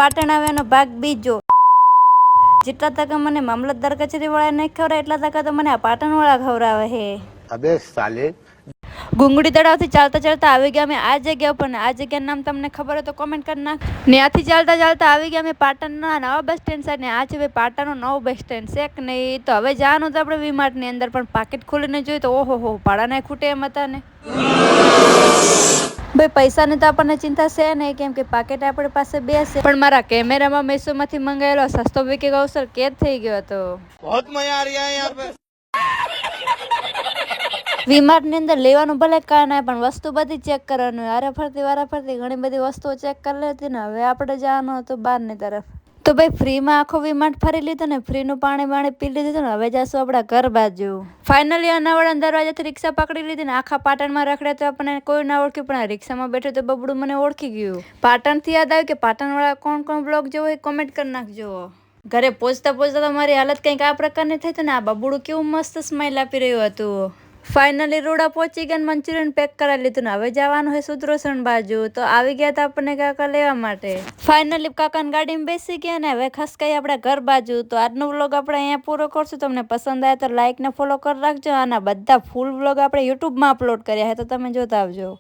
પાટણ આવ્યાનો ભાગ બીજો। જેટલા તક મને મામલતદાર કચેરી વાળા નહીં ખવડાવે એટલા તક તો મને આ પાટણ વાળા ખવડાવે હે। અબે સાલે ગુંગડી તળાવથી ચાલતા ચાલતા આવી ગયા અમે આ જગ્યા ઉપર ને આ જગ્યાનું નામ તમને ખબર હોય તો કોમેન્ટ કરી નાખ। ત્યાંથી ચાલતા ચાલતા આવી ગયા અમે પાટણના નવા બસ સ્ટેન્ડ સાઈડ ને આ છે ભાઈ પાટણનો નવો બસ સ્ટેન્ડ છે કે નહીં। તો હવે જવાનું તો આપણે વીમાર્ટની અંદર પણ પાકેટ ખોલીને જોયું તો ઓહો હો ભાડાના ખૂટે એમ હતા ને ભાઈ પૈસાની તો આપણને ચિંતા છે નહીં કેમ કે પાકેટ આપણી પાસે બે છે પણ મારા કેમેરામાં મેસોમાંથી મંગાવેલો સસ્તો વિકી ગૌસર કેદ થઈ ગયો હતો। बहुत मजा आ रहा है यहाँ पे। વીમાર્ટની અંદર લેવાનું ભલે કાંઈ ના પણ વસ્તુ બધી ચેક કરવાનું વારા ફરતી ઘણી બધી વસ્તુઓ ચેક કરી લેતી ને હવે આપણે જવાનું હતું બહારની તરફ। તો ભાઈ ફ્રીમાં આખો વીમાર્ટ ફરી લીધું ને ફ્રીનું પાણી પી લીધું ને હવે જશું આપણા ઘર બાજુ। ફાઇનલી અનાવડા દરવાજાથી રિક્ષા પકડી લીધી ને આખા પાટણમાં રખડ્યા તો આપણને કોઈ ના ઓળખ્યું પણ આ રિક્ષામાં બેઠું તો બબડું મને ઓળખી ગયું। પાટણથી યાદ આવ્યું કે પાટણવાળા કોણ બ્લોગ જોવો એ કોમેન્ટ કરી નાખજો। ઘરે પહોંચતા તો મારી હાલત કંઈક આ પ્રકારની થઈ તો ને આ બબડું કેવું મસ્ત સ્માઇલ આપી રહ્યું હતું। ફાઇનલી રોડા પહોંચી ગયા મંચુરિયન પેક કરાવી લીધું ને હવે જવાનું હોય સુદર્શન બાજુ તો આવી ગયા હતા આપણને કાકા લેવા માટે। ફાઇનલી કાકાની ગાડીમાં બેસી ગયા ને હવે ખસકાઈ આપણા ઘર બાજુ। તો આજનો વ્લોગ આપણે અહીંયા પૂરો કરશું। તમને પસંદ આવે તો લાઈક ને ફોલો કરી રાખજો। આના બધા ફૂલ વ્લોગ આપણે યુટ્યુબમાં અપલોડ કર્યા છે તો તમે જોતા આવજો।